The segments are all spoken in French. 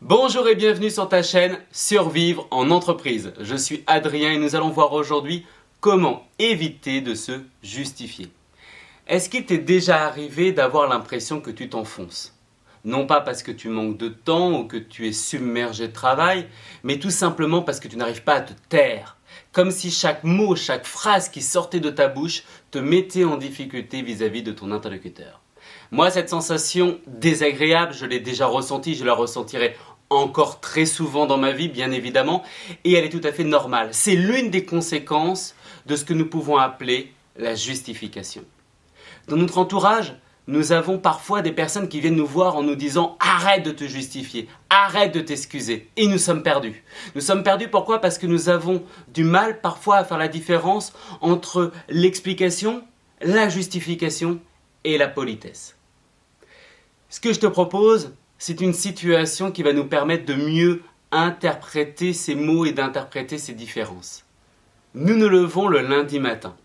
Bonjour et bienvenue sur ta chaîne Survivre en entreprise. Je suis Adrien et nous allons voir aujourd'hui comment éviter de se justifier. Est-ce qu'il t'est déjà arrivé d'avoir l'impression que tu t'enfonces? Non pas parce que tu manques de temps ou que tu es submergé de travail, mais tout simplement parce que tu n'arrives pas à te taire. Comme si chaque mot, chaque phrase qui sortait de ta bouche te mettait en difficulté vis-à-vis de ton interlocuteur. Moi, cette sensation désagréable, je l'ai déjà ressentie, je la ressentirai encore très souvent dans ma vie, bien évidemment, et elle est tout à fait normale. C'est l'une des conséquences de ce que nous pouvons appeler la justification. Dans notre entourage, nous avons parfois des personnes qui viennent nous voir en nous disant « Arrête de te justifier, arrête de t'excuser » et nous sommes perdus. Nous sommes perdus pourquoi? Parce que nous avons du mal parfois à faire la différence entre l'explication, la justification et la politesse. Ce que je te propose, c'est une situation qui va nous permettre de mieux interpréter ces mots et d'interpréter ces différences. Nous nous levons le lundi matin.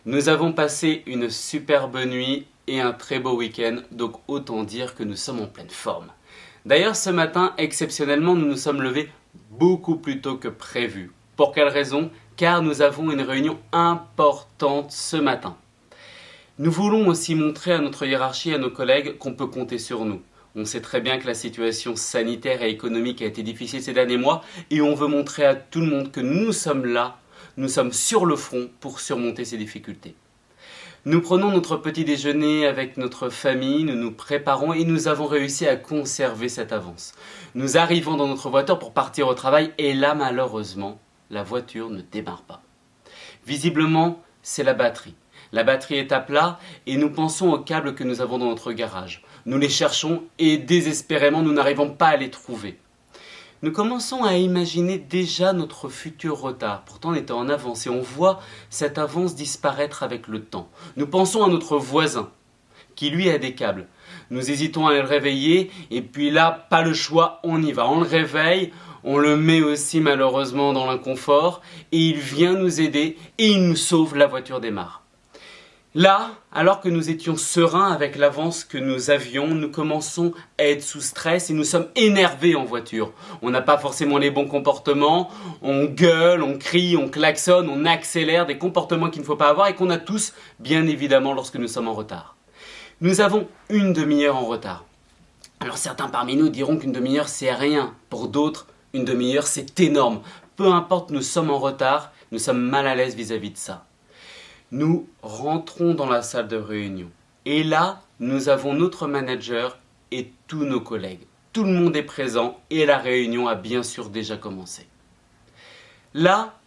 Nous avons passé une superbe nuit et un très beau week-end, donc autant dire que nous sommes en pleine forme. D'ailleurs, ce matin, exceptionnellement, nous nous sommes levés beaucoup plus tôt que prévu. Pour quelle raison? Car nous avons une réunion importante ce matin. Nous voulons aussi montrer à notre hiérarchie et à nos collègues qu'on peut compter sur nous. On sait très bien que la situation sanitaire et économique a été difficile ces derniers mois et on veut montrer à tout le monde que nous sommes là, nous sommes sur le front pour surmonter ces difficultés. Nous prenons notre petit déjeuner avec notre famille, nous nous préparons et nous avons réussi à conserver cette avance. Nous arrivons dans notre voiture pour partir au travail et là malheureusement, la voiture ne démarre pas. Visiblement, c'est la batterie. La batterie est à plat et nous pensons aux câbles que nous avons dans notre garage. Nous les cherchons et désespérément nous n'arrivons pas à les trouver. Nous commençons à imaginer déjà notre futur retard. Pourtant on était en avance et on voit cette avance disparaître avec le temps. Nous pensons à notre voisin qui lui a des câbles. Nous hésitons à le réveiller et puis là, pas le choix, on y va. On le réveille, on le met aussi malheureusement dans l'inconfort et il vient nous aider et il nous sauve, la voiture démarre. Là, alors que nous étions sereins avec l'avance que nous avions, nous commençons à être sous stress et nous sommes énervés en voiture. On n'a pas forcément les bons comportements, on gueule, on crie, on klaxonne, on accélère, des comportements qu'il ne faut pas avoir et qu'on a tous, bien évidemment, lorsque nous sommes en retard. Nous avons une demi-heure en retard. Alors certains parmi nous diront qu'une demi-heure c'est rien. Pour d'autres, une demi-heure c'est énorme. Peu importe, nous sommes en retard, nous sommes mal à l'aise vis-à-vis de ça. Nous rentrons dans la salle de réunion et là, nous avons notre manager et tous nos collègues. Tout le monde est présent et la réunion a bien sûr déjà commencé. Là,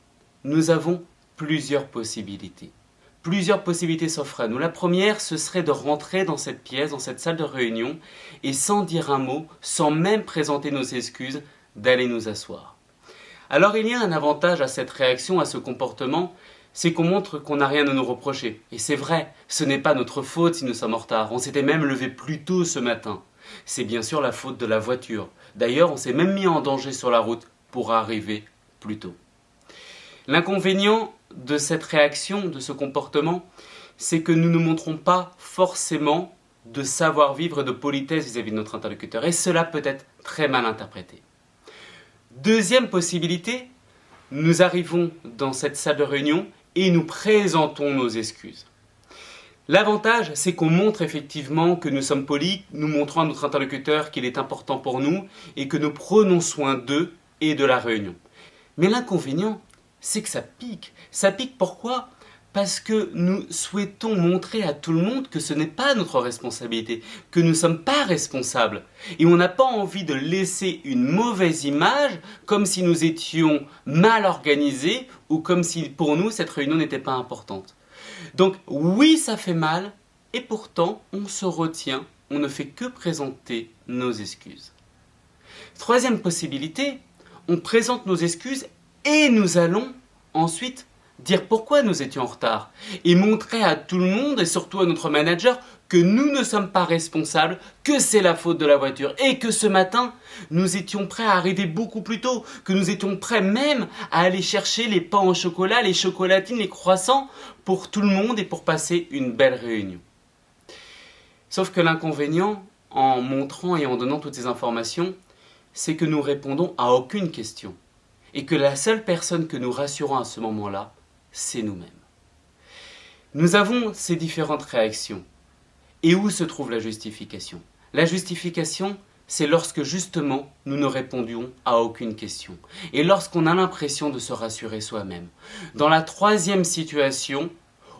nous avons plusieurs possibilités. Plusieurs possibilités s'offrent à nous. La première, ce serait de rentrer dans cette pièce, dans cette salle de réunion et sans dire un mot, sans même présenter nos excuses, d'aller nous asseoir. Alors il y a un avantage à cette réaction, à ce comportement, c'est qu'on montre qu'on n'a rien à nous reprocher. Et c'est vrai, ce n'est pas notre faute si nous sommes en retard. On s'était même levé plus tôt ce matin. C'est bien sûr la faute de la voiture. D'ailleurs, on s'est même mis en danger sur la route pour arriver plus tôt. L'inconvénient de cette réaction, de ce comportement, c'est que nous ne montrons pas forcément de savoir-vivre et de politesse vis-à-vis de notre interlocuteur. Et cela peut être très mal interprété. Deuxième possibilité, nous arrivons dans cette salle de réunion et nous présentons nos excuses. L'avantage, c'est qu'on montre effectivement que nous sommes polis, nous montrons à notre interlocuteur qu'il est important pour nous et que nous prenons soin d'eux et de la réunion. Mais l'inconvénient, c'est que ça pique. Ça pique pourquoi? Parce que nous souhaitons montrer à tout le monde que ce n'est pas notre responsabilité, que nous ne sommes pas responsables. Et on n'a pas envie de laisser une mauvaise image comme si nous étions mal organisés ou comme si pour nous cette réunion n'était pas importante. Donc oui, ça fait mal et pourtant on se retient, on ne fait que présenter nos excuses. Troisième possibilité, on présente nos excuses et nous allons ensuite dire pourquoi nous étions en retard et montrer à tout le monde et surtout à notre manager que nous ne sommes pas responsables, que c'est la faute de la voiture et que ce matin, nous étions prêts à arriver beaucoup plus tôt, que nous étions prêts même à aller chercher les pains au chocolat, les chocolatines, les croissants pour tout le monde et pour passer une belle réunion. Sauf que l'inconvénient, en montrant et en donnant toutes ces informations, c'est que nous répondons à aucune question et que la seule personne que nous rassurons à ce moment-là, c'est nous-mêmes. Nous avons ces différentes réactions. Et où se trouve la justification? La justification, c'est lorsque justement nous ne répondions à aucune question et lorsqu'on a l'impression de se rassurer soi-même. Dans la troisième situation,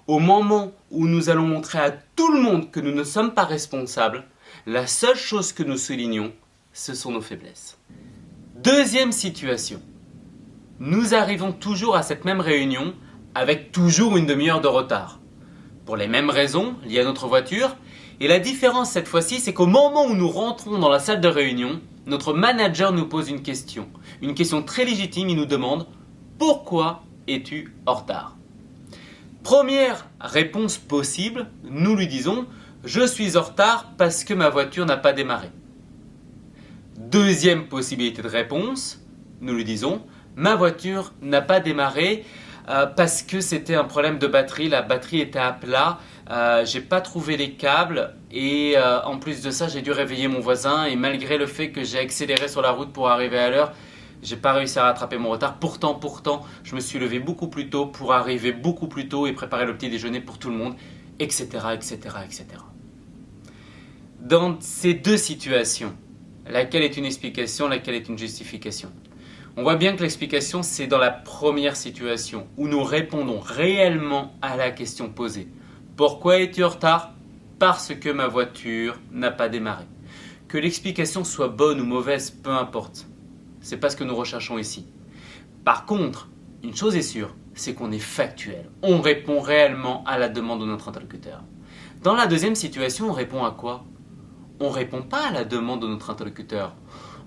au moment où nous allons montrer à tout le monde que nous ne sommes pas responsables, la seule chose que nous soulignons, ce sont nos faiblesses. Deuxième situation, nous arrivons toujours à cette même réunion avec toujours une demi-heure de retard. Pour les mêmes raisons liées à notre voiture, et la différence cette fois-ci, c'est qu'au moment où nous rentrons dans la salle de réunion, notre manager nous pose une question très légitime, il nous demande « Pourquoi es-tu en retard ?» Première réponse possible, nous lui disons « Je suis en retard parce que ma voiture n'a pas démarré ». Deuxième possibilité de réponse, nous lui disons « Ma voiture n'a pas démarré parce que c'était un problème de batterie, la batterie était à plat, j'ai pas trouvé les câbles et en plus de ça j'ai dû réveiller mon voisin et malgré le fait que j'ai accéléré sur la route pour arriver à l'heure, j'ai pas réussi à rattraper mon retard. Pourtant, je me suis levé beaucoup plus tôt pour arriver beaucoup plus tôt et préparer le petit déjeuner pour tout le monde, etc., etc., etc. Dans ces deux situations, laquelle est une explication, laquelle est une justification? On voit bien que l'explication, c'est dans la première situation, où nous répondons réellement à la question posée. Pourquoi es-tu en retard? Parce que ma voiture n'a pas démarré. Que l'explication soit bonne ou mauvaise, peu importe. C'est pas ce que nous recherchons ici. Par contre, une chose est sûre, c'est qu'on est factuel. On répond réellement à la demande de notre interlocuteur. Dans la deuxième situation, on répond à quoi? On ne répond pas à la demande de notre interlocuteur.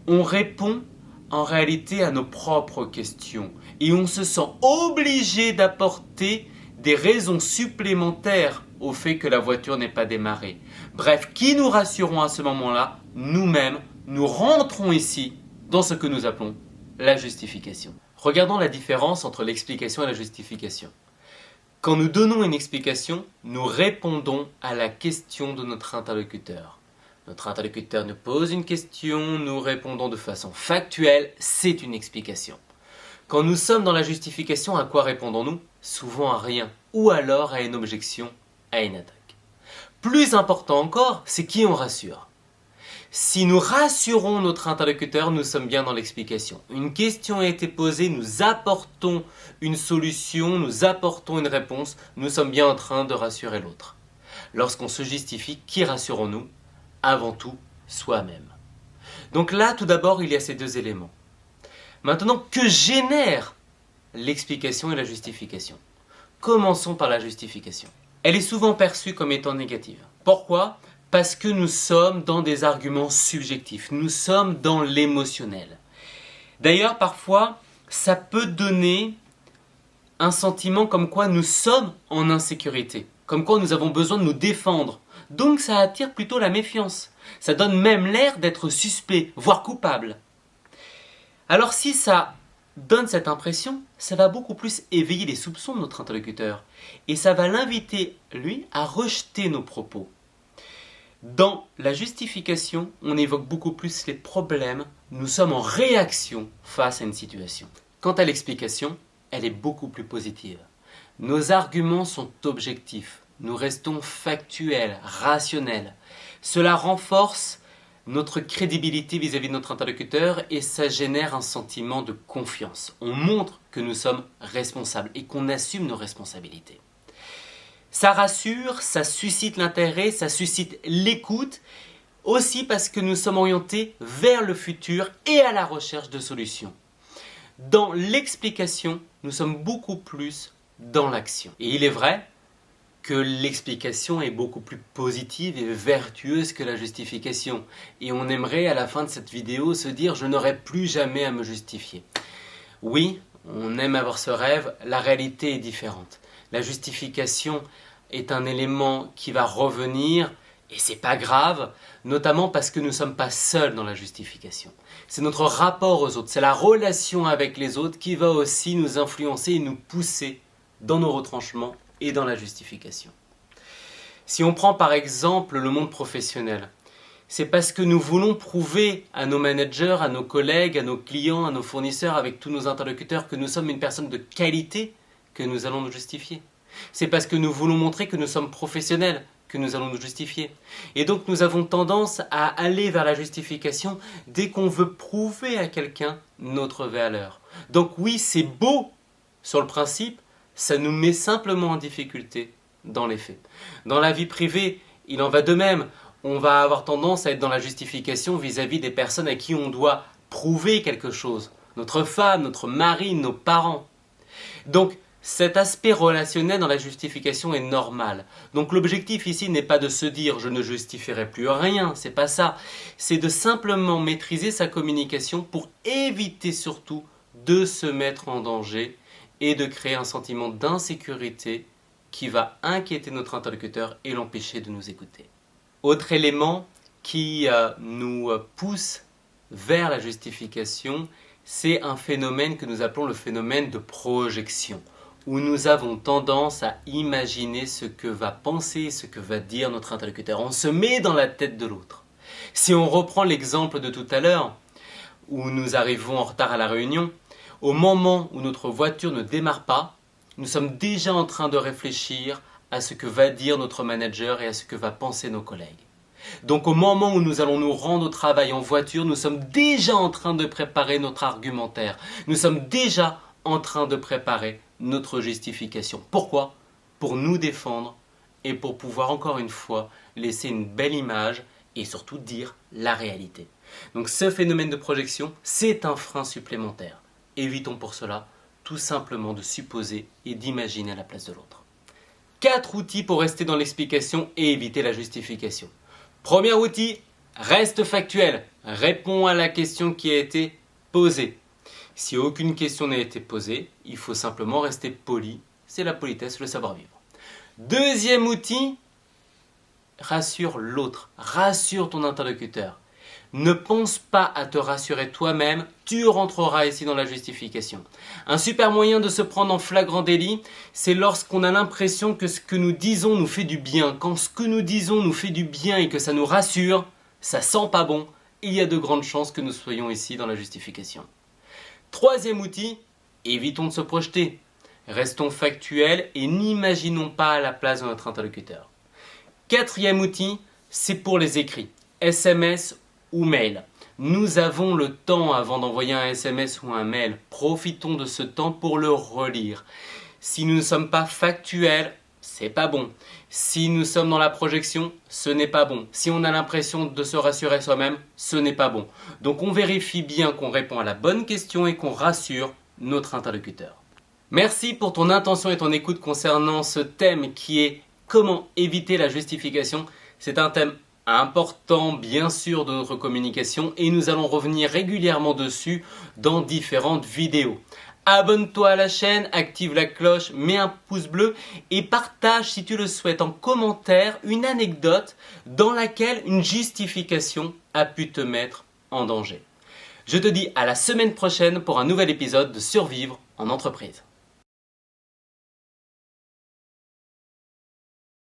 On répond en réalité à nos propres questions. Et on se sent obligé d'apporter des raisons supplémentaires au fait que la voiture n'est pas démarrée. Bref, qui nous rassurons à ce moment-là? Nous-mêmes, nous rentrons ici dans ce que nous appelons la justification. Regardons la différence entre l'explication et la justification. Quand nous donnons une explication, nous répondons à la question de notre interlocuteur. Notre interlocuteur nous pose une question, nous répondons de façon factuelle, c'est une explication. Quand nous sommes dans la justification, à quoi répondons-nous? Souvent à rien, ou alors à une objection, à une attaque. Plus important encore, c'est qui on rassure. Si nous rassurons notre interlocuteur, nous sommes bien dans l'explication. Une question a été posée, nous apportons une solution, nous apportons une réponse, nous sommes bien en train de rassurer l'autre. Lorsqu'on se justifie, qui rassurons-nous? Avant tout, soi-même. Donc là, tout d'abord, il y a ces deux éléments. Maintenant, que génère l'explication et la justification? Commençons par la justification. Elle est souvent perçue comme étant négative. Pourquoi? Parce que nous sommes dans des arguments subjectifs, nous sommes dans l'émotionnel. D'ailleurs, parfois, ça peut donner un sentiment comme quoi nous sommes en insécurité, comme quoi nous avons besoin de nous défendre. Donc ça attire plutôt la méfiance. Ça donne même l'air d'être suspect, voire coupable. Alors si ça donne cette impression, ça va beaucoup plus éveiller les soupçons de notre interlocuteur. Et ça va l'inviter, lui, à rejeter nos propos. Dans la justification, on évoque beaucoup plus les problèmes. Nous sommes en réaction face à une situation. Quant à l'explication, elle est beaucoup plus positive. Nos arguments sont objectifs. Nous restons factuels, rationnels. Cela renforce notre crédibilité vis-à-vis de notre interlocuteur et ça génère un sentiment de confiance. On montre que nous sommes responsables et qu'on assume nos responsabilités. Ça rassure, ça suscite l'intérêt, ça suscite l'écoute, aussi parce que nous sommes orientés vers le futur et à la recherche de solutions. Dans l'explication, nous sommes beaucoup plus dans l'action. Et il est vrai que l'explication est beaucoup plus positive et vertueuse que la justification. Et on aimerait à la fin de cette vidéo se dire « je n'aurai plus jamais à me justifier ». Oui, on aime avoir ce rêve, la réalité est différente. La justification est un élément qui va revenir et c'est pas grave, notamment parce que nous ne sommes pas seuls dans la justification. C'est notre rapport aux autres, c'est la relation avec les autres qui va aussi nous influencer et nous pousser dans nos retranchements et dans la justification. Si on prend par exemple le monde professionnel, c'est parce que nous voulons prouver à nos managers, à nos collègues, à nos clients, à nos fournisseurs, avec tous nos interlocuteurs que nous sommes une personne de qualité que nous allons nous justifier. C'est parce que nous voulons montrer que nous sommes professionnels que nous allons nous justifier. Et donc nous avons tendance à aller vers la justification dès qu'on veut prouver à quelqu'un notre valeur. Donc oui, c'est beau sur le principe, ça nous met simplement en difficulté dans les faits. Dans la vie privée, il en va de même. On va avoir tendance à être dans la justification vis-à-vis des personnes à qui on doit prouver quelque chose. Notre femme, notre mari, nos parents. Donc, cet aspect relationnel dans la justification est normal. Donc l'objectif ici n'est pas de se dire je ne justifierai plus rien, c'est pas ça. C'est de simplement maîtriser sa communication pour éviter surtout de se mettre en danger et de créer un sentiment d'insécurité qui va inquiéter notre interlocuteur et l'empêcher de nous écouter. Autre élément qui nous pousse vers la justification, c'est un phénomène que nous appelons le phénomène de projection, où nous avons tendance à imaginer ce que va penser, ce que va dire notre interlocuteur. On se met dans la tête de l'autre. Si on reprend l'exemple de tout à l'heure, où nous arrivons en retard à la réunion, au moment où notre voiture ne démarre pas, nous sommes déjà en train de réfléchir à ce que va dire notre manager et à ce que va penser nos collègues. Donc au moment où nous allons nous rendre au travail en voiture, nous sommes déjà en train de préparer notre argumentaire. Nous sommes déjà en train de préparer notre justification. Pourquoi ? Pour nous défendre et pour pouvoir encore une fois laisser une belle image et surtout dire la réalité. Donc ce phénomène de projection, c'est un frein supplémentaire. Évitons pour cela tout simplement de supposer et d'imaginer à la place de l'autre. 4 outils pour rester dans l'explication et éviter la justification. Premier outil, reste factuel. Réponds à la question qui a été posée. Si aucune question n'a été posée, il faut simplement rester poli. C'est la politesse, le savoir-vivre. Deuxième outil, rassure l'autre. Rassure ton interlocuteur. Ne pense pas à te rassurer toi-même, tu rentreras ici dans la justification. Un super moyen de se prendre en flagrant délit, c'est lorsqu'on a l'impression que ce que nous disons nous fait du bien. Quand ce que nous disons nous fait du bien et que ça nous rassure, ça sent pas bon, il y a de grandes chances que nous soyons ici dans la justification. Troisième outil, évitons de se projeter. Restons factuels et n'imaginons pas à la place de notre interlocuteur. Quatrième outil, c'est pour les écrits, SMS ou mail. Nous avons le temps avant d'envoyer un SMS ou un mail. Profitons de ce temps pour le relire. Si nous ne sommes pas factuels, c'est pas bon. Si nous sommes dans la projection, ce n'est pas bon. Si on a l'impression de se rassurer soi-même, ce n'est pas bon. Donc on vérifie bien qu'on répond à la bonne question et qu'on rassure notre interlocuteur. Merci pour ton intention et ton écoute concernant ce thème qui est comment éviter la justification. C'est un thème important bien sûr de notre communication et nous allons revenir régulièrement dessus dans différentes vidéos. Abonne-toi à la chaîne, active la cloche, mets un pouce bleu et partage si tu le souhaites en commentaire une anecdote dans laquelle une justification a pu te mettre en danger. Je te dis à la semaine prochaine pour un nouvel épisode de Survivre en entreprise.